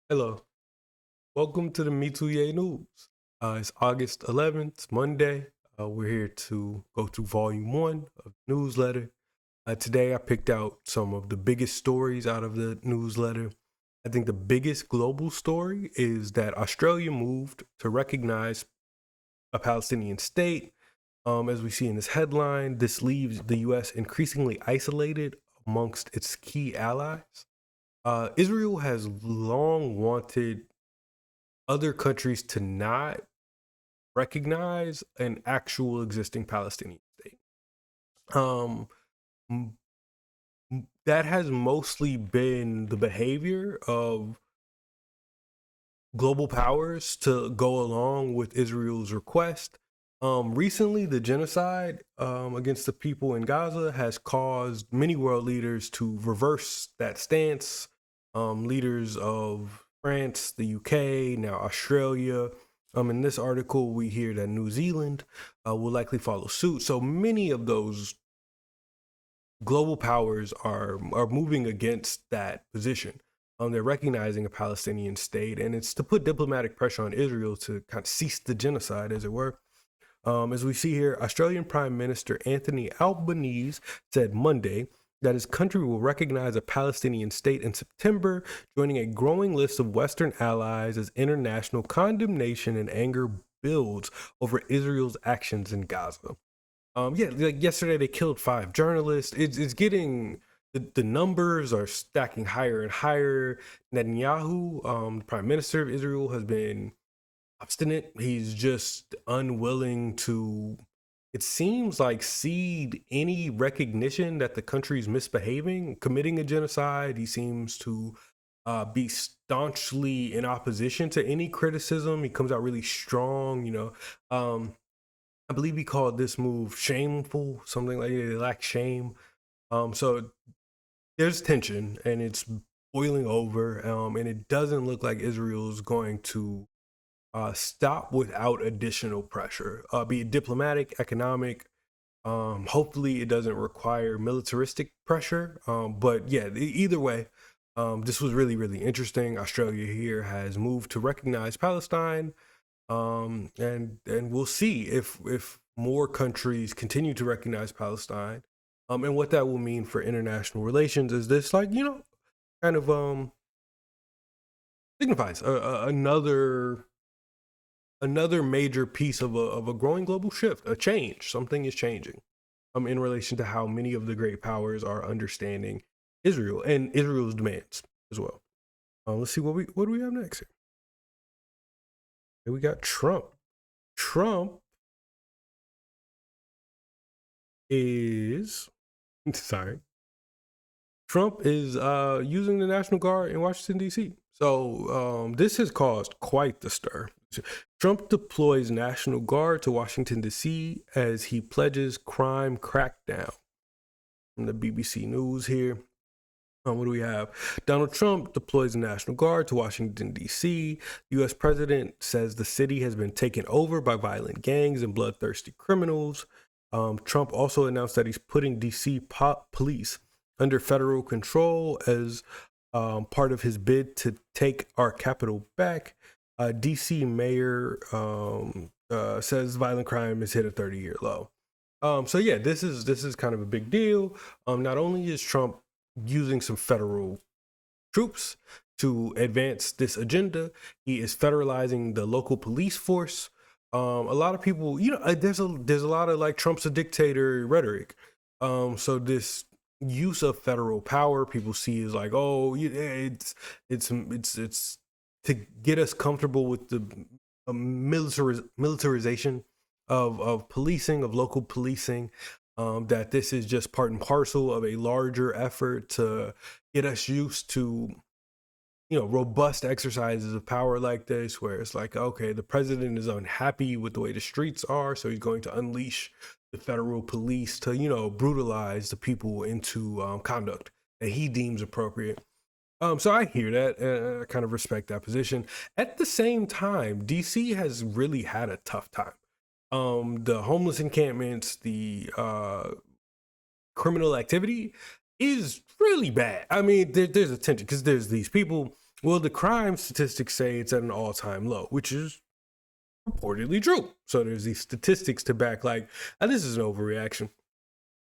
Hello, welcome to the Me Too Yay News. It's August 11th, Monday. We're here to go through volume one of the newsletter. Today, I picked out some of the biggest stories out of the newsletter. I think the biggest global story is that Australia moved to recognize a Palestinian state. As we see in this headline, this leaves the U.S. increasingly isolated amongst its key allies. Israel has long wanted other countries to not recognize an actual existing Palestinian state. Um, that has mostly been the behavior of global powers to go along with Israel's request. Recently, the genocide against the people in Gaza has caused many world leaders to reverse that stance. Leaders of France, the UK, now Australia. In this article, we hear that New Zealand will likely follow suit. So many of those global powers are moving against that position. They're recognizing a Palestinian state, and it's to put diplomatic pressure on Israel to kind of cease the genocide, as it were. As we see here, Australian Prime Minister Anthony Albanese said Monday that his country will recognize a Palestinian state in September, joining a growing list of Western allies as international condemnation and anger builds over Israel's actions in Gaza. Yeah, like yesterday they killed 5 journalists. It's getting the numbers are stacking higher and higher. Netanyahu, the prime minister of Israel, has been obstinate. He's just unwilling to, it seems like, cede any recognition that the country's misbehaving, committing a genocide. He seems to be staunchly in opposition to any criticism. He comes out really strong. I believe he called this move shameful, something like it lacked shame. So there's tension and it's boiling over, and it doesn't look like Israel's going to stop without additional pressure, be it diplomatic, economic. Hopefully, it doesn't require militaristic pressure. But yeah, either way, this was really, really interesting. Australia here has moved to recognize Palestine, and we'll see if more countries continue to recognize Palestine, and what that will mean for international relations. Is this like kind of signifies another major piece of a growing global shift, a change. Something is changing in relation to how many of the great powers are understanding Israel and Israel's demands as well. Let's see what do we have next here. Here we got Trump. Trump is sorry. Trump is using the National Guard in Washington D.C. So this has caused quite the stir. Trump deploys National Guard to Washington D.C. as he pledges crime crackdown. From the BBC News here. What do we have? Donald Trump deploys the National Guard to Washington, D.C. The U.S. president says the city has been taken over by violent gangs and bloodthirsty criminals. Trump also announced that he's putting D.C. police under federal control as part of his bid to take our capital back. D.C. mayor says violent crime has hit a 30-year low. So yeah, this is kind of a big deal. Not only is Trump using some federal troops to advance this agenda, he is federalizing the local police force. A lot of people, there's a lot of like Trump's a dictator rhetoric. So this use of federal power, people see is like, oh, it's to get us comfortable with the militarization of policing, of local policing. That this is just part and parcel of a larger effort to get us used to, robust exercises of power like this, where it's like, okay, the president is unhappy with the way the streets are, so he's going to unleash the federal police to, brutalize the people into conduct that he deems appropriate. So I hear that, and I kind of respect that position. At the same time, DC has really had a tough time. The homeless encampments, the criminal activity is really bad. I mean, there's a tension because there's these people Well, the crime statistics say it's at an all-time low, which is reportedly true. So there's these statistics to back like, this is an overreaction.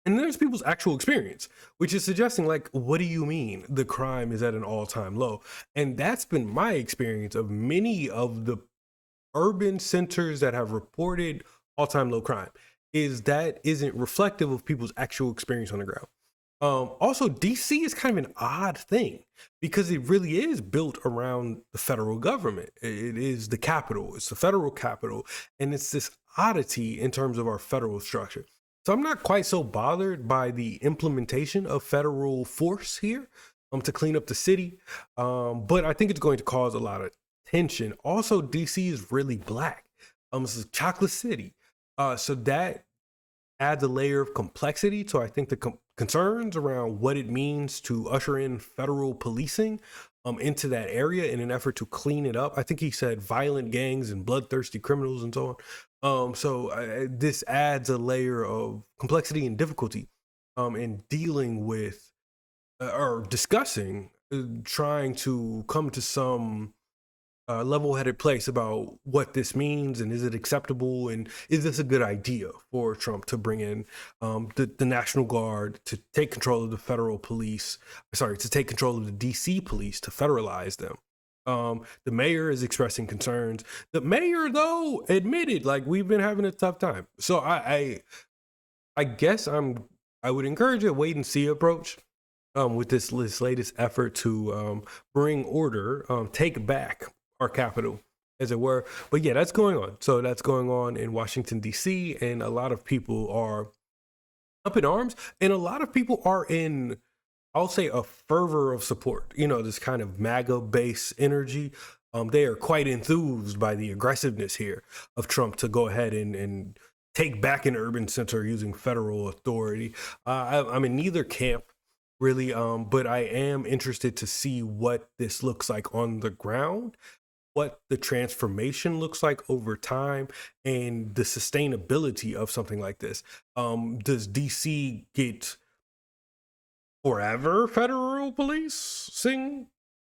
And there's people's actual experience, which is suggesting like, what do you mean the crime is at an all-time low? And that's been my experience of many of the urban centers that have reported all-time low crime, is that isn't reflective of people's actual experience on the ground. Also, DC is kind of an odd thing because it really is built around the federal government. It is the capital, it's the federal capital, and it's this oddity in terms of our federal structure. So I'm not quite so bothered by the implementation of federal force here to clean up the city, but I think it's going to cause a lot of tension. Also, DC is really black. It's a chocolate city, so that adds a layer of complexity. So I think the concerns around what it means to usher in federal policing into that area in an effort to clean it up. I think he said violent gangs and bloodthirsty criminals and so on. So this adds a layer of complexity and difficulty in dealing with or discussing, trying to come to some level-headed place about what this means and is it acceptable and is this a good idea for Trump to bring in the National Guard to take control of the federal police, to take control of the DC police, to federalize them. The mayor is expressing concerns. The mayor, though, admitted like we've been having a tough time. So I guess I would encourage a wait and see approach with this latest effort to bring order, take back our capital, as it were. But yeah, that's going on. So that's going on in Washington, D.C., and a lot of people are up in arms, and a lot of people are in, I'll say, a fervor of support. You know, this kind of MAGA base energy. They are quite enthused by the aggressiveness here of Trump to go ahead and take back an urban center using federal authority. I'm in neither camp, really, but I am interested to see what this looks like on the ground, what the transformation looks like over time, and the sustainability of something like this. Does DC get forever federal policing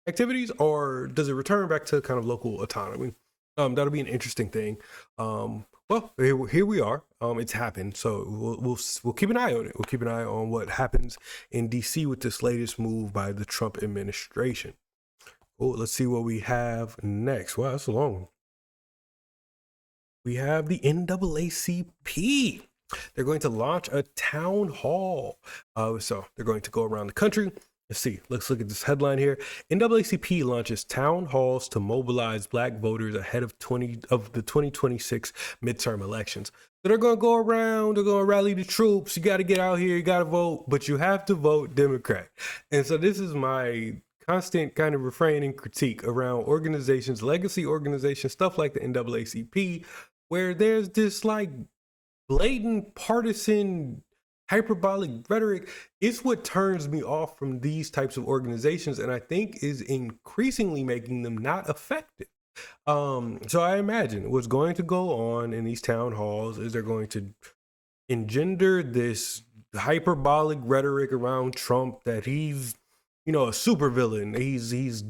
activities, or does it return back to kind of local autonomy? That'll be an interesting thing. Well, here we are. It's happened, so we'll keep an eye on it. We'll keep an eye on what happens in DC with this latest move by the Trump administration. Oh, let's see what we have next. Wow, that's a long one. We have the NAACP. They're going to launch a town hall. So they're going to go around the country. Let's see. Let's look at this headline here. NAACP launches town halls to mobilize Black voters ahead of the 2026 midterm elections. So they're going to go around. They're going to rally the troops. You got to get out here. You got to vote, but you have to vote Democrat. And so this is my constant kind of refrain and critique around organizations, legacy organizations, stuff like the NAACP, where there's this like blatant partisan hyperbolic rhetoric. Is what turns me off from these types of organizations, and I think is increasingly making them not effective. So I imagine what's going to go on in these town halls is they're going to engender this hyperbolic rhetoric around Trump that he's, you know, a supervillain. He's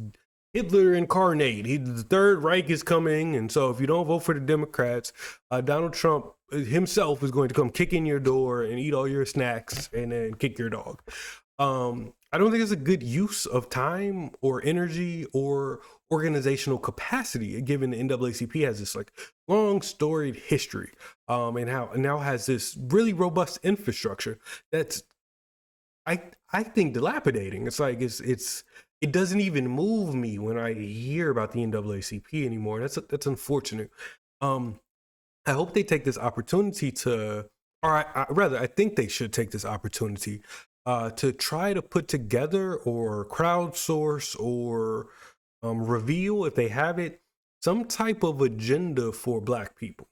Hitler incarnate. The Third Reich is coming, and so if you don't vote for the Democrats, Donald Trump himself is going to come kick in your door and eat all your snacks and then kick your dog. I don't think it's a good use of time or energy or organizational capacity, given the NAACP has this like long storied history, and how it now has this really robust infrastructure that's I think dilapidating. It's like it doesn't even move me when I hear about the NAACP anymore. That's unfortunate. I hope they take this opportunity to, or I think they should take this opportunity to try to put together or crowdsource or reveal, if they have it, some type of agenda for Black people.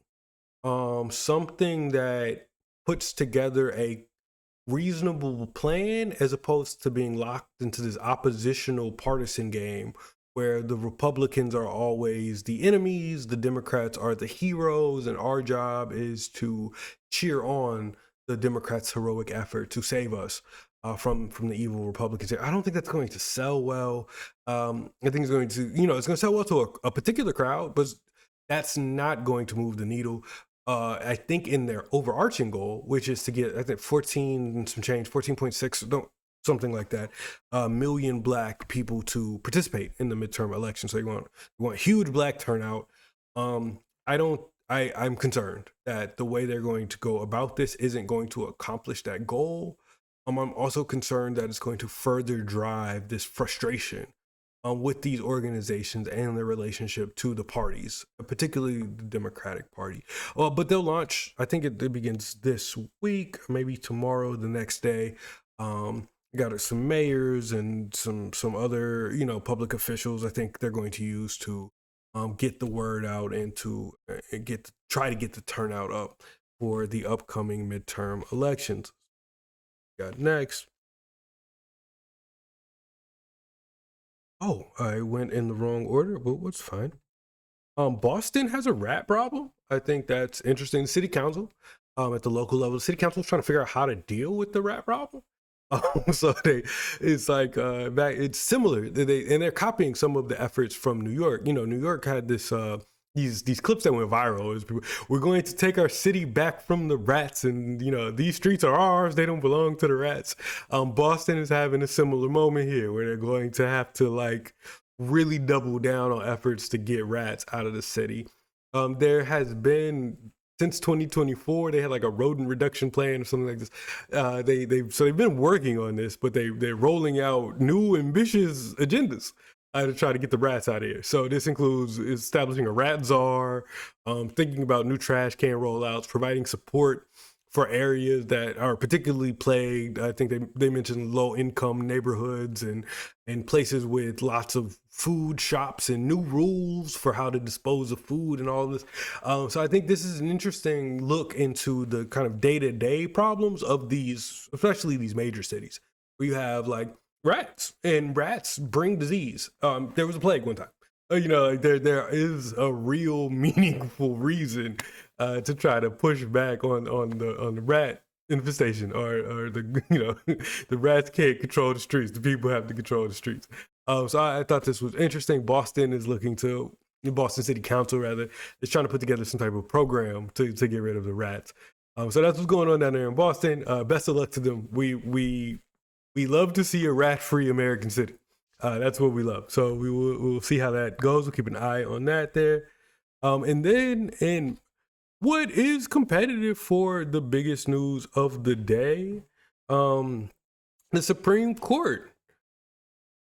Something that puts together a reasonable plan as opposed to being locked into this oppositional partisan game where the Republicans are always the enemies, the Democrats are the heroes, and our job is to cheer on the Democrats' heroic effort to save us. from the evil Republicans here. I don't think that's going to sell well. I think it's going to, it's going to sell well to a particular crowd, but that's not going to move the needle. I think in their overarching goal, which is to get, I think 14 and some change, 14.6, something like that, million black people to participate in the midterm election. So you want huge black turnout. I'm concerned that the way they're going to go about this isn't going to accomplish that goal. I'm also concerned that it's going to further drive this frustration with these organizations and their relationship to the parties, particularly the Democratic Party. But they'll launch, I think it begins this week, maybe tomorrow, the next day. Got some mayors and some other, public officials I think they're going to use to get the word out and to try to get the turnout up for the upcoming midterm elections. Got next. Oh, I went in the wrong order, but what's fine. Boston has a rat problem. I think that's interesting. The city council, at the local level, the city council is trying to figure out how to deal with the rat problem. So it's like it's similar. They're copying some of the efforts from New York. New York had this these clips that went viral. We're going to take our city back from the rats, and these streets are ours. They don't belong to the rats. Boston is having a similar moment here, where they're going to have to really double down on efforts to get rats out of the city. There has been, since 2024, they had a rodent reduction plan or something like this. They've been working on this, but they're rolling out new ambitious agendas to try to get the rats out of here. So this includes establishing a rat czar, thinking about new trash can rollouts, providing support for areas that are particularly plagued. I think they mentioned low income neighborhoods and places with lots of food shops and new rules for how to dispose of food and all this. So I think this is an interesting look into the kind of day-to-day problems of these, especially these major cities, where you have rats, and rats bring disease. There was a plague one time. There is a real meaningful reason to try to push back on the rat infestation, or the rats can't control the streets. The people have to control the streets. So I thought this was interesting. Boston City Council rather is trying to put together some type of program to get rid of the rats. So that's what's going on down there in Boston. Best of luck to them. We love to see a rat-free American city. That's what we love. So we'll see how that goes. We'll keep an eye on that there. And then in what is competitive for the biggest news of the day, the Supreme Court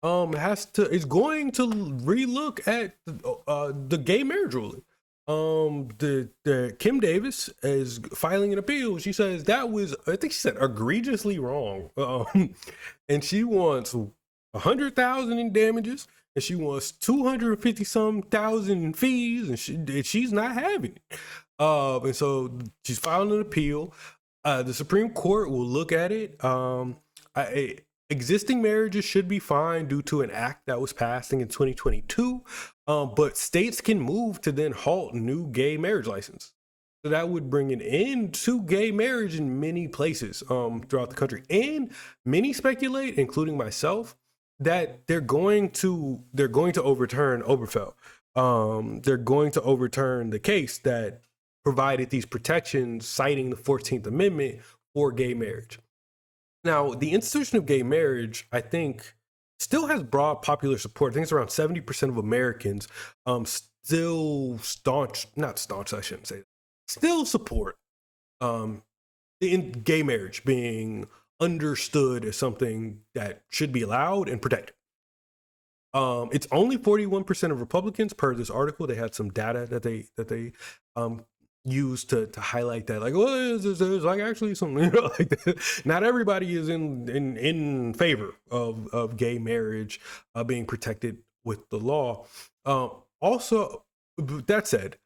is going to relook at the gay marriage ruling. The Kim Davis is filing an appeal. She says that was, I think she said, egregiously wrong. And she wants 100,000 in damages, and she wants 250-some thousand in fees, and she's not having it. And so she's filing an appeal. The Supreme Court will look at it. Existing marriages should be fine due to an act that was passed in 2022, but states can move to then halt new gay marriage license. So that would bring an end to gay marriage in many places throughout the country. And many speculate, including myself, that they're going to overturn Obergefell. They're going to overturn the case that provided these protections, citing the 14th Amendment for gay marriage. Now, the institution of gay marriage, I think, still has broad popular support. I think it's around 70% of Americans still still support gay marriage being understood as something that should be allowed and protected. It's only 41% of Republicans, per this article. They had some data that they used to highlight that, there's actually some, not everybody is in favor of gay marriage being protected with the law. Also, that said,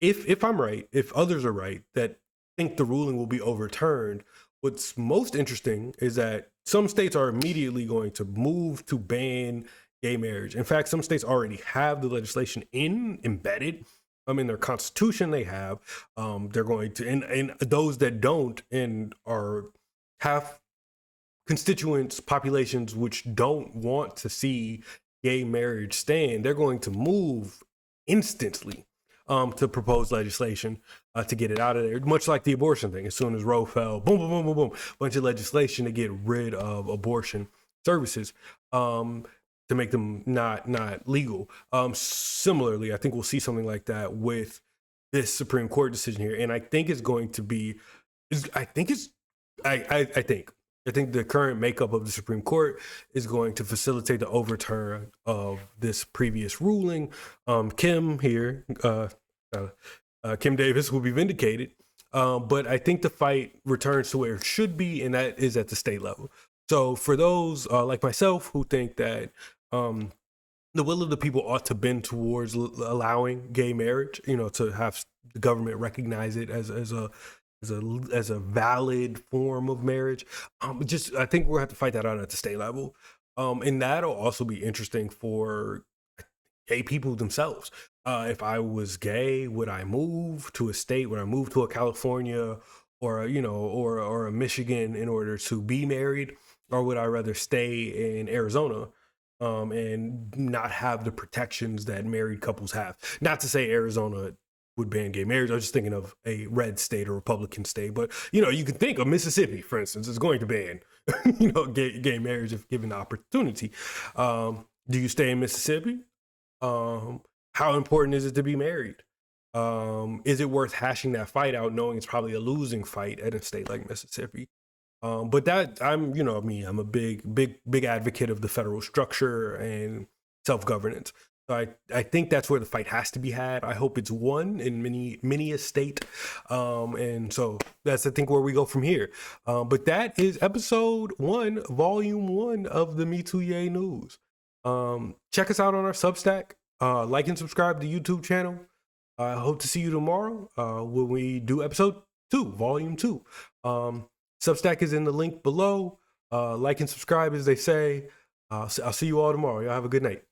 if I'm right, if others are right that think the ruling will be overturned, what's most interesting is that some states are immediately going to move to ban gay marriage. In fact, some states already have the legislation embedded in their constitution. They have, they're going to, and those that don't and have constituents, populations which don't want to see gay marriage stand, they're going to move instantly to propose legislation to get it out of there. Much like the abortion thing. As soon as Roe fell, boom, boom, boom, boom, boom, bunch of legislation to get rid of abortion services to make them not legal. Similarly, I think we'll see something like that with this Supreme Court decision here, and I think it's going to be. I think the current makeup of the Supreme Court is going to facilitate the overturn of this previous ruling. Kim here, Kim Davis, will be vindicated. But I think the fight returns to where it should be, and that is at the state level. So for those like myself who think that the will of the people ought to bend towards allowing gay marriage, to have the government recognize it as a valid form of marriage. I think we'll have to fight that out at the state level. And that'll also be interesting for gay people themselves. If I was gay, would I move to a state? Would I move to a California or a Michigan in order to be married? Or would I rather stay in Arizona and not have the protections that married couples have? Not to say Arizona would ban gay marriage. I was just thinking of a red state or Republican state. But, you can think of Mississippi, for instance, is going to ban, gay marriage if given the opportunity. Do you stay in Mississippi? How important is it to be married? Is it worth hashing that fight out knowing it's probably a losing fight at a state like Mississippi? But that I'm a big advocate of the federal structure and self-governance. So I think that's where the fight has to be had. I hope it's won in many a state. And so that's, I think, where we go from here. But that is episode 1, volume 1 of the Me Too Yay News. Check us out on our Substack. Like and subscribe to the YouTube channel. I hope to see you tomorrow when we do episode 2, volume 2. Substack is in the link below. Like and subscribe, as they say. I'll see you all tomorrow. Y'all have a good night.